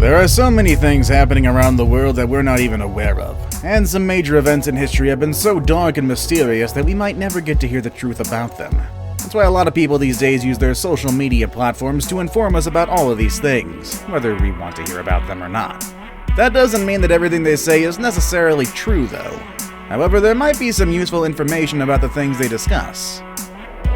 There are so many things happening around the world that we're not even aware of, and some major events in history have been so dark and mysterious that we might never get to hear the truth about them. That's why a lot of people these days use their social media platforms to inform us about all of these things, whether we want to hear about them or not. That doesn't mean that everything they say is necessarily true, though. However, there might be some useful information about the things they discuss.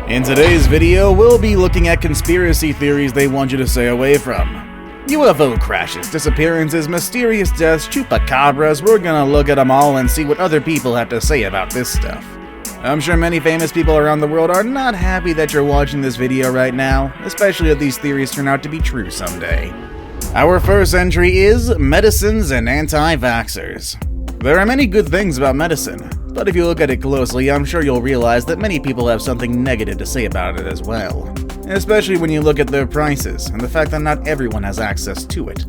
In today's video, we'll be looking at conspiracy theories they want you to stay away from. UFO crashes, disappearances, mysterious deaths, chupacabras, we're gonna look at them all and see what other people have to say about this stuff. I'm sure many famous people around the world are not happy that you're watching this video right now, especially if these theories turn out to be true someday. Our first entry is medicines and anti-vaxxers. There are many good things about medicine, but if you look at it closely, I'm sure you'll realize that many people have something negative to say about it as well. Especially when you look at their prices and the fact that not everyone has access to it.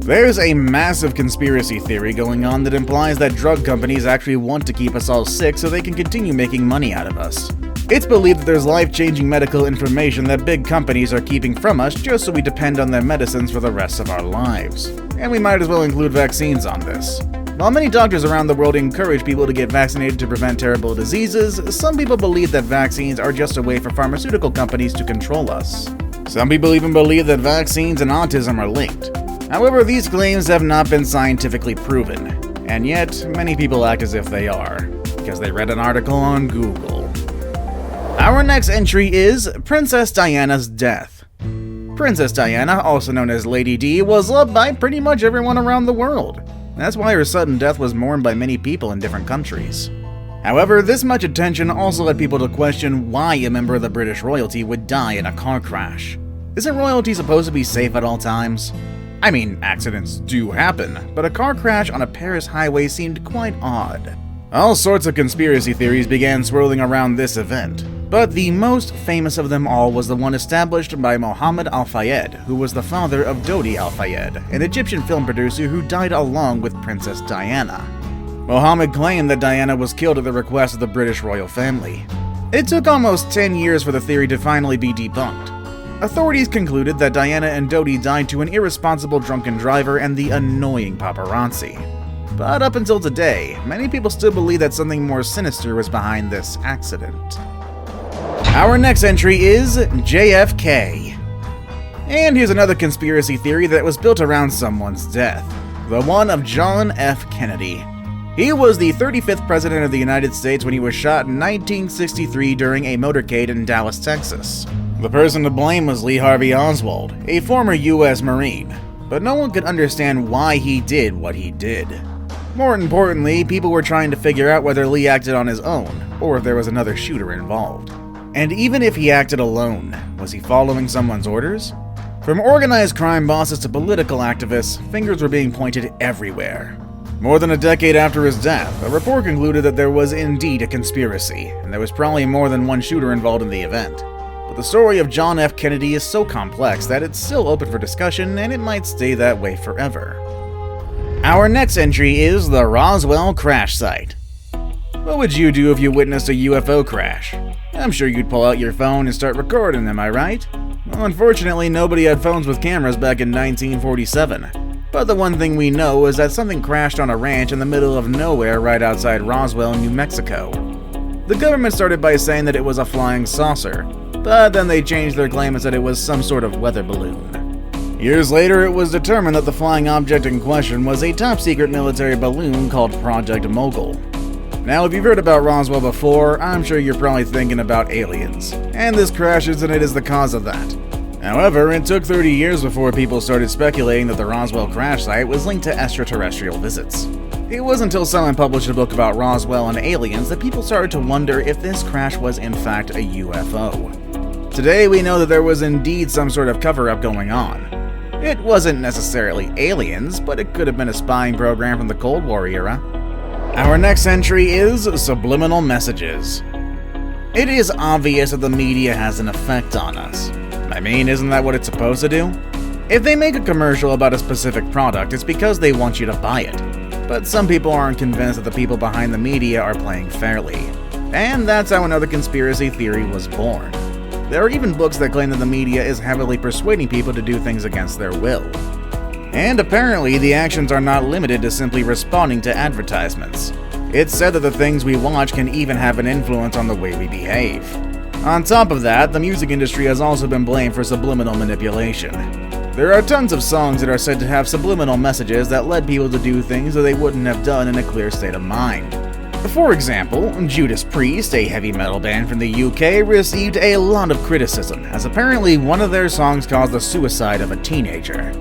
There's a massive conspiracy theory going on that implies that drug companies actually want to keep us all sick so they can continue making money out of us. It's believed that there's life-changing medical information that big companies are keeping from us just so we depend on their medicines for the rest of our lives. And we might as well include vaccines on this. While many doctors around the world encourage people to get vaccinated to prevent terrible diseases, some people believe that vaccines are just a way for pharmaceutical companies to control us. Some people even believe that vaccines and autism are linked. However, these claims have not been scientifically proven, and yet many people act as if they are, because they read an article on Google. Our next entry is Princess Diana's death. Princess Diana, also known as Lady Di, was loved by pretty much everyone around the world. That's why her sudden death was mourned by many people in different countries. However, this much attention also led people to question why a member of the British royalty would die in a car crash. Isn't royalty supposed to be safe at all times? I mean, accidents do happen, but a car crash on a Paris highway seemed quite odd. All sorts of conspiracy theories began swirling around this event, but the most famous of them all was the one established by Mohammed Al-Fayed, who was the father of Dodi Al-Fayed, an Egyptian film producer who died along with Princess Diana. Mohammed claimed that Diana was killed at the request of the British royal family. It took almost 10 years for the theory to finally be debunked. Authorities concluded that Diana and Dodi died to an irresponsible drunken driver and the annoying paparazzi. But up until today, many people still believe that something more sinister was behind this accident. Our next entry is JFK. And here's another conspiracy theory that was built around someone's death, the one of John F. Kennedy. He was the 35th president of the United States when he was shot in 1963 during a motorcade in Dallas, Texas. The person to blame was Lee Harvey Oswald, a former U.S. Marine, but no one could understand why he did what he did. More importantly, people were trying to figure out whether Lee acted on his own, or if there was another shooter involved. And even if he acted alone, was he following someone's orders? From organized crime bosses to political activists, fingers were being pointed everywhere. More than a decade after his death, a report concluded that there was indeed a conspiracy, and there was probably more than one shooter involved in the event. But the story of John F. Kennedy is so complex that it's still open for discussion, and it might stay that way forever. Our next entry is the Roswell crash site. What would you do if you witnessed a UFO crash? I'm sure you'd pull out your phone and start recording, am I right? Well, unfortunately, nobody had phones with cameras back in 1947. But the one thing we know is that something crashed on a ranch in the middle of nowhere right outside Roswell, New Mexico. The government started by saying that it was a flying saucer, but then they changed their claim and said it was some sort of weather balloon. Years later, it was determined that the flying object in question was a top-secret military balloon called Project Mogul. Now, if you've heard about Roswell before, I'm sure you're probably thinking about aliens, and this crash incident is the cause of that. However, it took 30 years before people started speculating that the Roswell crash site was linked to extraterrestrial visits. It wasn't until someone published a book about Roswell and aliens that people started to wonder if this crash was in fact a UFO. Today, we know that there was indeed some sort of cover-up going on. It wasn't necessarily aliens, but it could have been a spying program from the Cold War era. Our next entry is subliminal messages. It is obvious that the media has an effect on us. I mean, isn't that what it's supposed to do? If they make a commercial about a specific product, it's because they want you to buy it. But some people aren't convinced that the people behind the media are playing fairly. And that's how another conspiracy theory was born. There are even books that claim that the media is heavily persuading people to do things against their will. And apparently, the actions are not limited to simply responding to advertisements. It's said that the things we watch can even have an influence on the way we behave. On top of that, the music industry has also been blamed for subliminal manipulation. There are tons of songs that are said to have subliminal messages that led people to do things that they wouldn't have done in a clear state of mind. For example, Judas Priest, a heavy metal band from the UK, received a lot of criticism, as apparently one of their songs caused the suicide of a teenager.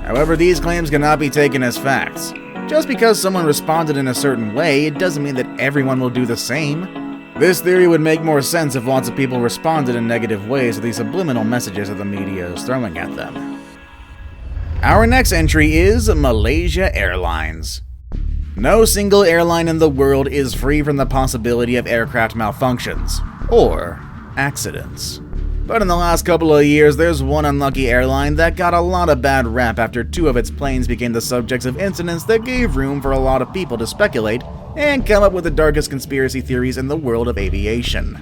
However, these claims cannot be taken as facts. Just because someone responded in a certain way, it doesn't mean that everyone will do the same. This theory would make more sense if lots of people responded in negative ways to the subliminal messages that the media is throwing at them. Our next entry is Malaysia Airlines. No single airline in the world is free from the possibility of aircraft malfunctions, or accidents. But in the last couple of years, there's one unlucky airline that got a lot of bad rap after 2 of its planes became the subjects of incidents that gave room for a lot of people to speculate and come up with the darkest conspiracy theories in the world of aviation.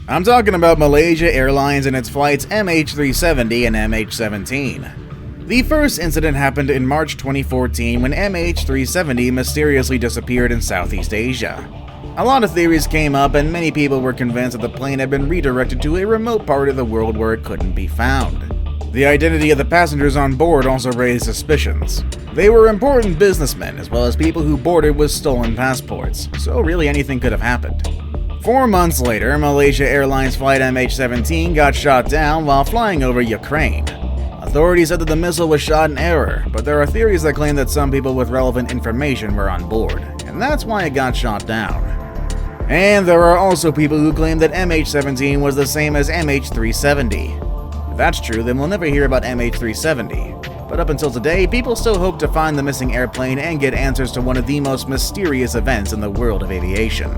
I'm talking about Malaysia Airlines and its flights MH370 and MH17. The first incident happened in March 2014 when MH370 mysteriously disappeared in Southeast Asia. A lot of theories came up and many people were convinced that the plane had been redirected to a remote part of the world where it couldn't be found. The identity of the passengers on board also raised suspicions. They were important businessmen as well as people who boarded with stolen passports, so really anything could have happened. 4 months later, Malaysia Airlines flight MH17 got shot down while flying over Ukraine. Authorities said that the missile was shot in error, but there are theories that claim that some people with relevant information were on board, and that's why it got shot down. And there are also people who claim that MH17 was the same as MH370. If that's true, then we'll never hear about MH370. But up until today, people still hope to find the missing airplane and get answers to one of the most mysterious events in the world of aviation.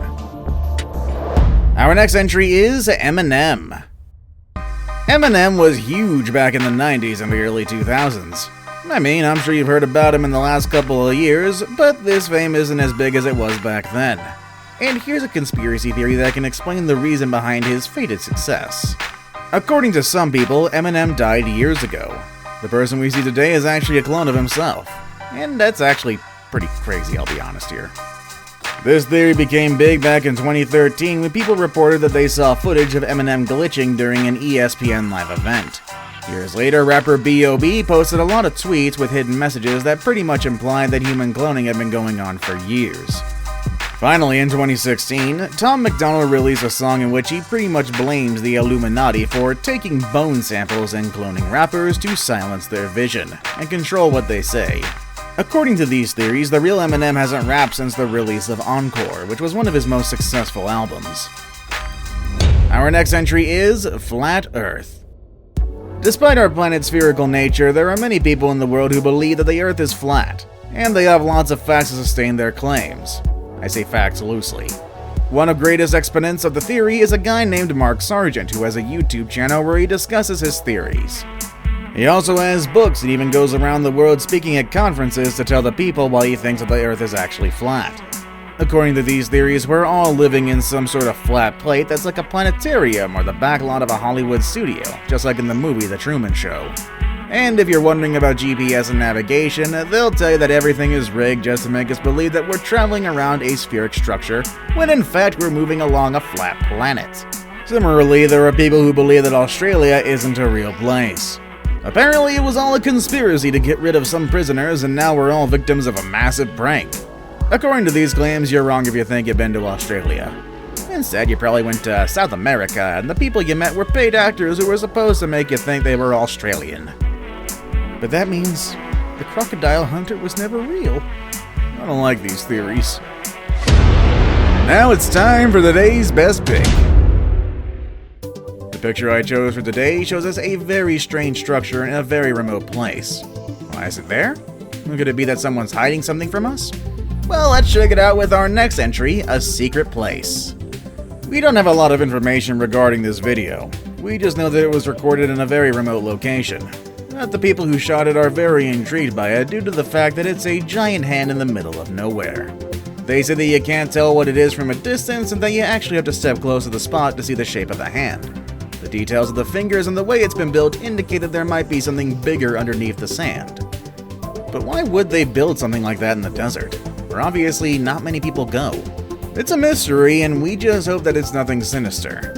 Our next entry is EMINEM. EMINEM was huge back in the 90s and the early 2000s. I mean, I'm sure you've heard about him in the last couple of years, but this fame isn't as big as it was back then. And here's a conspiracy theory that can explain the reason behind his fated success. According to some people, EMINEM died years ago. The person we see today is actually a clone of himself. And that's actually pretty crazy, I'll be honest here. This theory became big back in 2013 when people reported that they saw footage of EMINEM glitching during an ESPN live event. Years later, rapper B.O.B. posted a lot of tweets with hidden messages that pretty much implied that human cloning had been going on for years. Finally, in 2016, Tom MacDonald released a song in which he pretty much blames the Illuminati for taking bone samples and cloning rappers to silence their vision and control what they say. According to these theories, the real Eminem hasn't rapped since the release of Encore, which was one of his most successful albums. Our next entry is Flat Earth. Despite our planet's spherical nature, there are many people in the world who believe that the Earth is flat, and they have lots of facts to sustain their claims. I say facts loosely. One of the greatest exponents of the theory is a guy named Mark Sargent, who has a YouTube channel where he discusses his theories. He also has books and even goes around the world speaking at conferences to tell the people why he thinks that the Earth is actually flat. According to these theories, we're all living in some sort of flat plate that's like a planetarium or the backlot of a Hollywood studio, just like in the movie The Truman Show. And if you're wondering about GPS and navigation, they'll tell you that everything is rigged just to make us believe that we're traveling around a spheric structure, when in fact we're moving along a flat planet. Similarly, there are people who believe that Australia isn't a real place. Apparently, it was all a conspiracy to get rid of some prisoners, and now we're all victims of a massive prank. According to these claims, you're wrong if you think you've been to Australia. Instead, you probably went to South America, and the people you met were paid actors who were supposed to make you think they were Australian. But that means the crocodile hunter was never real. I don't like these theories. Now it's time for the day's best pick. The picture I chose for today shows us a very strange structure in a very remote place. Why is it there? Could it be that someone's hiding something from us? Well, let's check it out with our next entry, A Secret Place. We don't have a lot of information regarding this video. We just know that it was recorded in a very remote location. But the people who shot it are very intrigued by it due to the fact that it's a giant hand in the middle of nowhere. They say that you can't tell what it is from a distance and that you actually have to step close to the spot to see the shape of the hand. The details of the fingers and the way it's been built indicate that there might be something bigger underneath the sand. But why would they build something like that in the desert, where obviously not many people go? It's a mystery, and we just hope that it's nothing sinister.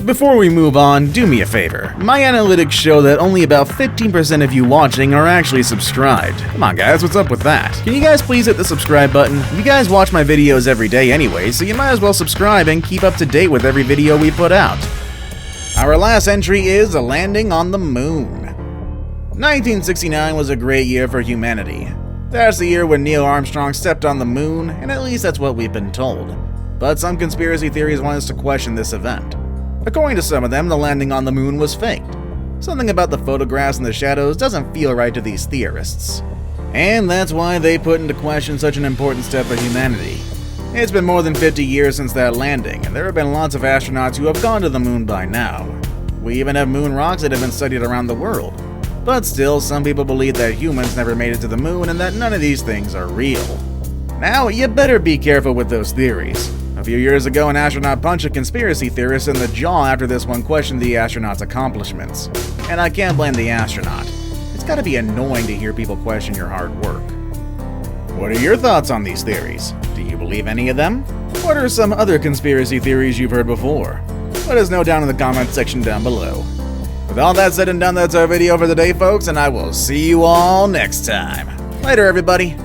Before we move on, do me a favor. My analytics show that only about 15% of you watching are actually subscribed. Come on guys, what's up with that? Can you guys please hit the subscribe button? You guys watch my videos every day anyway, so you might as well subscribe and keep up to date with every video we put out. Our last entry is a landing on the moon. 1969 was a great year for humanity. That's the year when Neil Armstrong stepped on the moon, and at least that's what we've been told. But some conspiracy theories want us to question this event. According to some of them, the landing on the moon was faked. Something about the photographs and the shadows doesn't feel right to these theorists. And that's why they put into question such an important step for humanity. It's been more than 50 years since that landing, and there have been lots of astronauts who have gone to the moon by now. We even have moon rocks that have been studied around the world. But still, some people believe that humans never made it to the moon and that none of these things are real. Now, you better be careful with those theories. A few years ago, an astronaut punched a conspiracy theorist in the jaw after this one questioned the astronaut's accomplishments. And I can't blame the astronaut. It's gotta be annoying to hear people question your hard work. What are your thoughts on these theories? Do you believe any of them? What are some other conspiracy theories you've heard before? Let us know down in the comment section down below. With all that said and done, that's our video for today, folks, and I will see you all next time. Later, everybody.